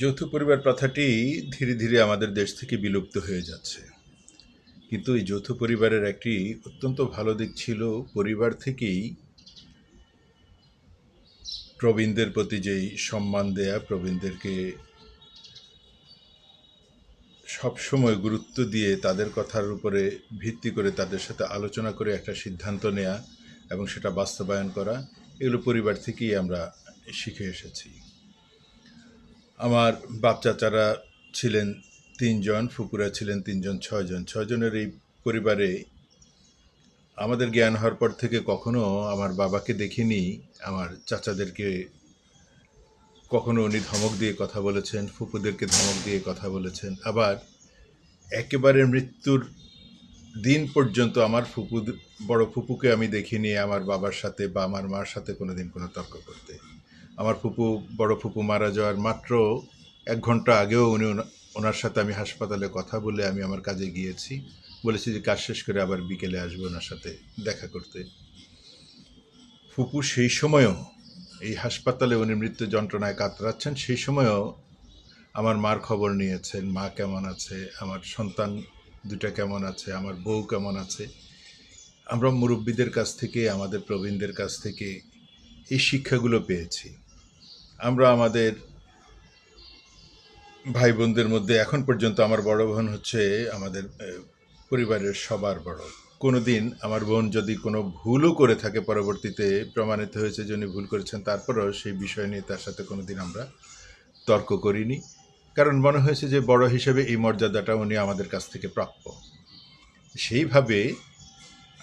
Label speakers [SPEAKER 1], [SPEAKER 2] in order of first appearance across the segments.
[SPEAKER 1] যৌথ পরিবার প্রথাটি ধীরে ধীরে আমাদের দেশ থেকে বিলুপ্ত হয়ে যাচ্ছে। কিন্তু এই যৌথ পরিবারের একটি অত্যন্ত ভালো দিক ছিল, পরিবার থেকেই প্রবীণদের প্রতি যেই সম্মান দেয়া, প্রবীণদেরকে সবসময় গুরুত্ব দিয়ে তাদের কথার উপরে ভিত্তি করে তাদের সাথে আলোচনা করে একটা সিদ্ধান্ত নেয়া এবং সেটা বাস্তবায়ন করা, এগুলো পরিবার থেকেই আমরা শিখে এসেছি। আমার বাপ চাচারা ছিলেন ৩ জন, ফুপুরা ছিলেন ৩ জন, ৬ জন। ৬ জনের এই পরিবারে আমাদের জ্ঞান হওয়ার পর থেকে কখনো আমার বাবাকে দেখিনি আমার চাচাদেরকে কখনো উনি ধমক দিয়ে কথা বলেছেন, ফুপুদেরকে ধমক দিয়ে কথা বলেছেন। আবার একেবারে মৃত্যুর দিন পর্যন্ত আমার বড় ফুপুকে আমি দেখিনি আমার বাবার সাথে বা আমার মার সাথে কোনোদিন কোনো তর্ক করতে। আমার বড় ফুপু মারা যাওয়ার মাত্র ১ ঘন্টা আগেও ওনার সাথে আমি হাসপাতালে কথা বলে আমি আমার কাজে গিয়েছি, বলেছি যে কাজ শেষ করে আবার বিকেলে আসবো ওনার সাথে দেখা করতে। ফুপু সেই সময়ও, এই হাসপাতালে উনি মৃত্যু যন্ত্রণায় কাতরাচ্ছেন, সেই সময়ও আমার মার খবর নিয়েছেন, মা কেমন আছে, আমার সন্তান দুটা কেমন আছে, আমার বউ কেমন আছে। আমরা মুরব্বীদের কাছ থেকে, আমাদের প্রবীণদের কাছ থেকে এই শিক্ষাগুলো পেয়েছি। আমরা আমাদের ভাই বোনদের মধ্যে এখন পর্যন্ত আমার বড় বোন হচ্ছে আমাদের পরিবারের সবার বড়। কোনো দিন আমার বোন যদি কোনো ভুলও করে থাকে, পরবর্তীতে প্রমাণিত হয়েছে যে উনি ভুল করেছেন, তারপরেও সেই বিষয় নিয়ে তার সাথে কোনো দিন আমরা তর্ক করিনি, কারণ মনে হয়েছে যে বড় হিসেবে এই মর্যাদাটা উনি আমাদের কাছ থেকে প্রাপ্য। সেইভাবে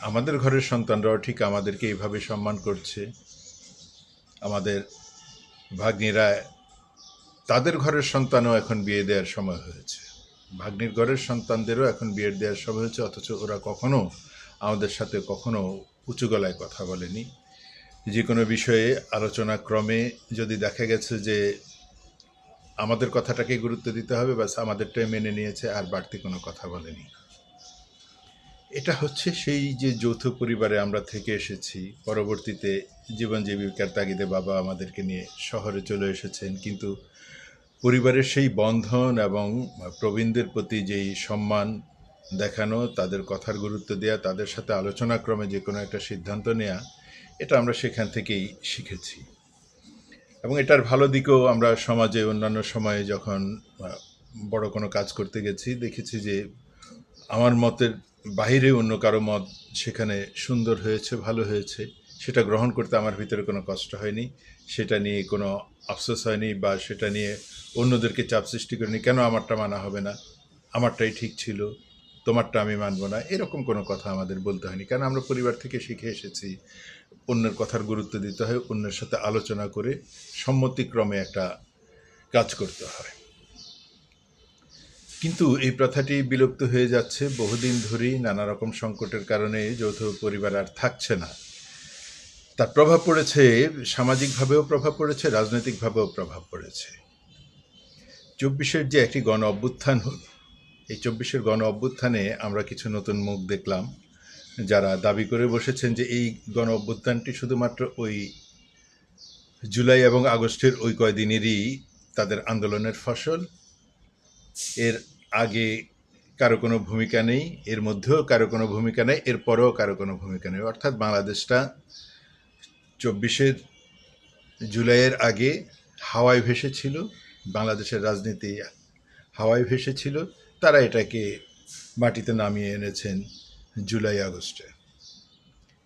[SPEAKER 1] আমাদের ঘরের সন্তানরাও ঠিক আমাদেরকে এইভাবে সম্মান করছে। আমাদের ভাগ্নিরা, তাদের ঘরের সন্তানও এখন বিয়ে দেওয়ার সময় হয়েছে, ভাগ্নির ঘরের সন্তানদেরও এখন বিয়ে দেওয়ার সময় হয়েছে, অথচ ওরা কখনো আমাদের সাথে কখনো উঁচু গলায় কথা বলেনি। যে কোনো বিষয়ে আলোচনা ক্রমে যদি দেখা গেছে যে আমাদের কথাটাকে গুরুত্ব দিতে হবে, ব্যাস আমাদেরটাই মেনে নিয়েছে, আর বাড়তি কোনো কথা বলেনি। এটা হচ্ছে সেই যে যৌথ পরিবারে আমরা থেকে এসেছি। পরবর্তীতে জীবন জীবিকার তাগিদে বাবা আমাদেরকে নিয়ে শহরে চলে এসেছেন, কিন্তু পরিবারের সেই বন্ধন এবং প্রবীণদের প্রতি যেই সম্মান দেখানো, তাদের কথার গুরুত্ব দেওয়া, তাদের সাথে আলোচনাক্রমে যে কোনো একটা সিদ্ধান্ত নেওয়া, এটা আমরা সেখান থেকেই শিখেছি। এবং এটার ভালো দিকেও আমরা সমাজে অন্যান্য সময়ে যখন বড় কোনো কাজ করতে গেছি, দেখেছি যে আমার মতের বাইরে অন্য কারো মত সেখানে সুন্দর হয়েছে, ভালো হয়েছে, সেটা গ্রহণ করতে আমার ভিতরে কোনো কষ্ট হয়নি, সেটা নিয়ে কোনো আফসোস হয়নি, বা সেটা নিয়ে অন্যদেরকে চাপ সৃষ্টি করিনি, কেন আমারটা মানা হবে না, আমারটাই ঠিক ছিল, তোমারটা আমি মানব না, এরকম কোনো কথা আমাদের বলতে হয়নি। কারণ আমরা পরিবার থেকে শিখে এসেছি অন্যের কথার গুরুত্ব দিতে হয়, অন্যের সাথে আলোচনা করে সম্মতিক্রমে একটা কাজ করতে হয়। কিন্তু এই প্রথাটি বিলুপ্ত হয়ে যাচ্ছে বহুদিন ধরেই, নানা রকম সংকটের কারণে যৌথ পরিবার আর থাকছে না। তার প্রভাব পড়েছে, সামাজিকভাবেও প্রভাব পড়েছে, রাজনৈতিকভাবেও প্রভাব পড়েছে। ২৪-এর যে একটি গণ অভ্যুত্থান হল, এই ২৪-এর গণ অভ্যুত্থানে আমরা কিছু নতুন মুখ দেখলাম, যারা দাবি করে বসেছেন যে এই গণ অভ্যুত্থানটি শুধুমাত্র ওই জুলাই এবং আগস্টের ওই কয়দিনেরই তাদের আন্দোলনের ফসল, এর আগে কারো কোনো ভূমিকা নেই, এর মধ্যেও কারো কোনো ভূমিকা নেই, এর পরেও কারো কোনো ভূমিকা নেই। অর্থাৎ বাংলাদেশটা ২৪-এর জুলাইয়ের আগে হাওয়ায় ভেসেছিল, বাংলাদেশের রাজনীতি হাওয়ায় ভেসেছিল, তারা এটাকে মাটিতে নামিয়ে এনেছেন জুলাই আগস্টে।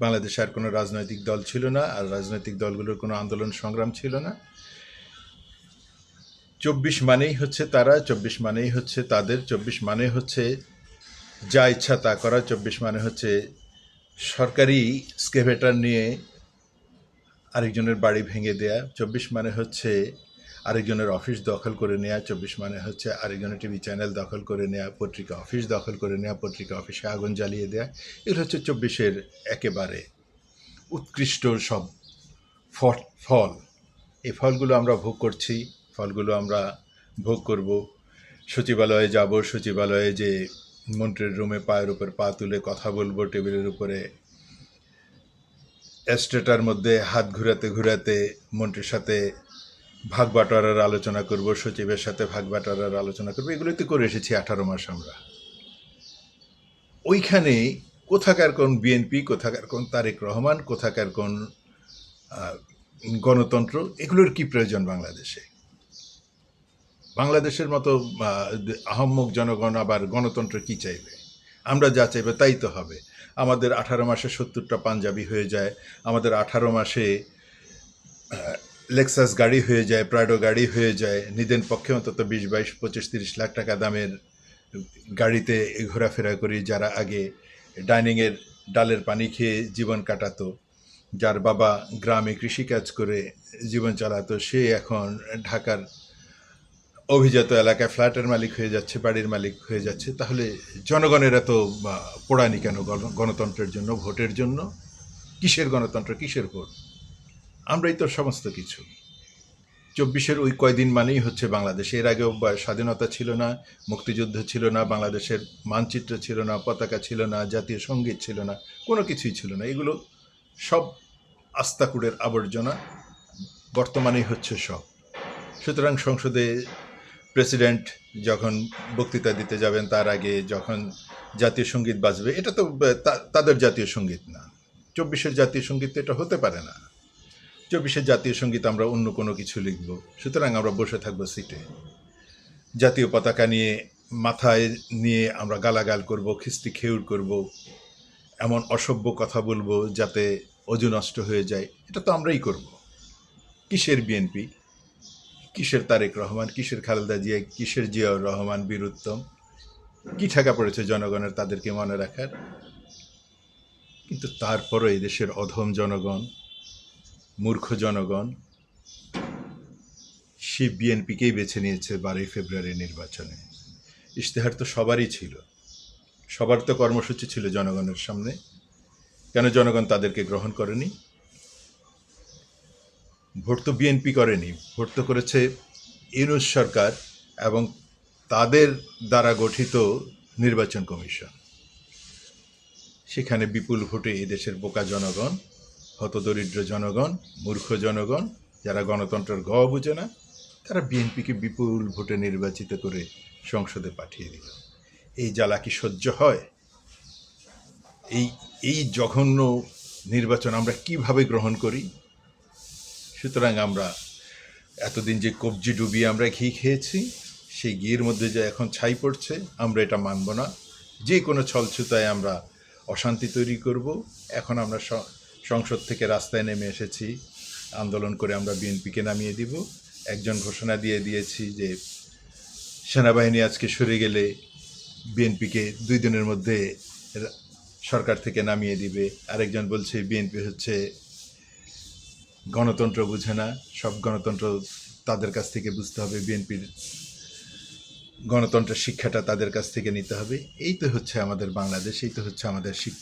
[SPEAKER 1] বাংলাদেশে আর কোনো রাজনৈতিক দল ছিল না, আর রাজনৈতিক দলগুলোর কোনো আন্দোলন সংগ্রাম ছিল না। ২৪ মানেই হচ্ছে তারা, ২৪ মানেই হচ্ছে তাদের, ২৪ মানে হচ্ছে যা ইচ্ছা তা করা, ২৪ মানে হচ্ছে সরকারি স্কেভেটার নিয়ে আরেকজনের বাড়ি ভেঙে দেয়া, ২৪ মানে হচ্ছে আরেকজনের অফিস দখল করে নেওয়া, ২৪ মানে হচ্ছে আরেকজনের টিভি চ্যানেল দখল করে নেওয়া, পত্রিকা অফিস দখল করে নেওয়া, পত্রিকা অফিসে আগুন জ্বালিয়ে দেয়া। এগুলো হচ্ছে ২৪-এর একেবারে উৎকৃষ্ট সব ফল। এই ফলগুলো আমরা ভোগ করছি, ফলগুলো আমরা ভোগ করব। সচিবালয়ে যাব, সচিবালয়ে যে মন্ত্রীর রুমে পায়ের উপর পা তুলে কথা বলবো, টেবিলের উপরে এস্টেটার মধ্যে হাত ঘুরাতে ঘুরাতে মন্ত্রীর সাথে ভাগ বাটোয়ারার আলোচনা করব, সচিবের সাথে ভাগ বাটোয়ারার আলোচনা করব, এগুলোই তো করে এসেছি 18 মাস আমরা। ওইখানে কোথাকার কোন বিএনপি, কোথাকার কোন তারেক রহমান, কোথাকার কোন গণতন্ত্র, এগুলোর কি প্রয়োজন বাংলাদেশে? বাংলাদেশের মতো আহাম্মক জনগণ আবার গণতন্ত্র কি চাইবে? আমরা যা চাইবে তাই তো হবে। আমাদের 18 মাসে 70টা পাঞ্জাবি হয়ে যায়, আমাদের 18 মাসে লেক্সাস গাড়ি হয়ে যায়, প্রাডো গাড়ি হয়ে যায়, নিদেন পক্ষে অন্তত 20, 22, 25, 30 লাখ টাকা দামের গাড়িতে ঘোরাফেরা করি, যারা আগে ডাইনিংয়ের ডালের পানি খেয়ে জীবন কাটাতো, যার বাবা গ্রামে কৃষিকাজ করে জীবন চালাতো, সে এখন ঢাকার অভিজাত এলাকায় ফ্ল্যাটের মালিক হয়ে যাচ্ছে, বাড়ির মালিক হয়ে যাচ্ছে। তাহলে জনগণের এত পোড়ানি কেন গণতন্ত্রের জন্য, ভোটের জন্য? কিসের গণতন্ত্র, কিসের ভোট? আমরাই তো সমস্ত কিছু। 24-এর ওই কয়দিন মানেই হচ্ছে বাংলাদেশ। এর আগেও স্বাধীনতা ছিল না, মুক্তিযুদ্ধ ছিল না, বাংলাদেশের মানচিত্র ছিল না, পতাকা ছিল না, জাতীয় সঙ্গীত ছিল না, কোনো কিছুই ছিল না। এগুলো সব আস্তাকুড়ের আবর্জনা, বর্তমানেই হচ্ছে সব। সুতরাং সংসদে প্রেসিডেন্ট যখন বক্তৃতা দিতে যাবেন, তার আগে যখন জাতীয় সঙ্গীত বাজবে, এটা তো তাদের জাতীয় সঙ্গীত না। 24-এর জাতীয় সঙ্গীত তো এটা হতে পারে না। 24-এর জাতীয় সঙ্গীত আমরা অন্য কোনো কিছু লিখব। সুতরাং আমরা বসে থাকবো সিটে, জাতীয় পতাকা নিয়ে মাথায় নিয়ে আমরা গালাগাল করব, খিস্তি খেউড় করব, এমন অসভ্য কথা বলবো যাতে অজু নষ্ট হয়ে যায়। এটা তো আমরাই করব। কিসের বিএনপি, কিসের তারেক রহমান, কিসের খালেদা জিয়া, কিসের জিয়াউর রহমান, বীর উত্তম? কি ঠেকা পড়েছে জনগণের তাদেরকে মনে রাখার? কিন্তু তারপরও এই দেশের অধম জনগণ, মূর্খ জনগণ, সে বিএনপিকেই বেছে নিয়েছে 12 ফেব্রুয়ারি নির্বাচনে। ইশতেহার তো সবারই ছিল, সবার তো কর্মসূচি ছিল জনগণের সামনে। কেন জনগণ তাদেরকে গ্রহণ করেনি? ভোট তো বিএনপি করেনি, ভোট তো করেছে ইউনূস সরকার এবং তাদের দ্বারা গঠিত নির্বাচন কমিশন। সেখানে বিপুল ভোটে এদেশের বোকা জনগণ, হতদরিদ্র জনগণ, মূর্খ জনগণ, যারা গণতন্ত্রের গ বুঝে না, তারা বিএনপিকে বিপুল ভোটে নির্বাচিত করে সংসদে পাঠিয়ে দিল। এই জ্বালা কি সহ্য হয়? এই এই জঘন্য নির্বাচন আমরা কিভাবে গ্রহণ করি? সুতরাং আমরা এতদিন যে কবজি ডুবিয়ে আমরা ঘি খেয়েছি, সেই ঘির মধ্যে যে এখন ছাই পড়ছে, আমরা এটা মানব না। যে কোনো ছলছুতায় আমরা অশান্তি তৈরি করব। এখন আমরা সংসদ থেকে রাস্তায় নেমে এসেছি, আন্দোলন করে আমরা বিএনপিকে নামিয়ে দিব। একজন ঘোষণা দিয়ে দিয়েছি যে সেনাবাহিনী আজকে সরে গেলে বিএনপিকে 2 দিনের মধ্যে সরকার থেকে নামিয়ে দিবে। আরেকজন বলছে বিএনপি হচ্ছে গণতন্ত্র বুঝে না, সব গণতন্ত্র তাদের কাছ থেকে বুঝতে হবে, বিএনপির গণতন্ত্রের শিক্ষাটা তাদের কাছ থেকে নিতে হবে। এই তো হচ্ছে আমাদের বাংলাদেশ, এই তো হচ্ছে আমাদের শিক্ষা।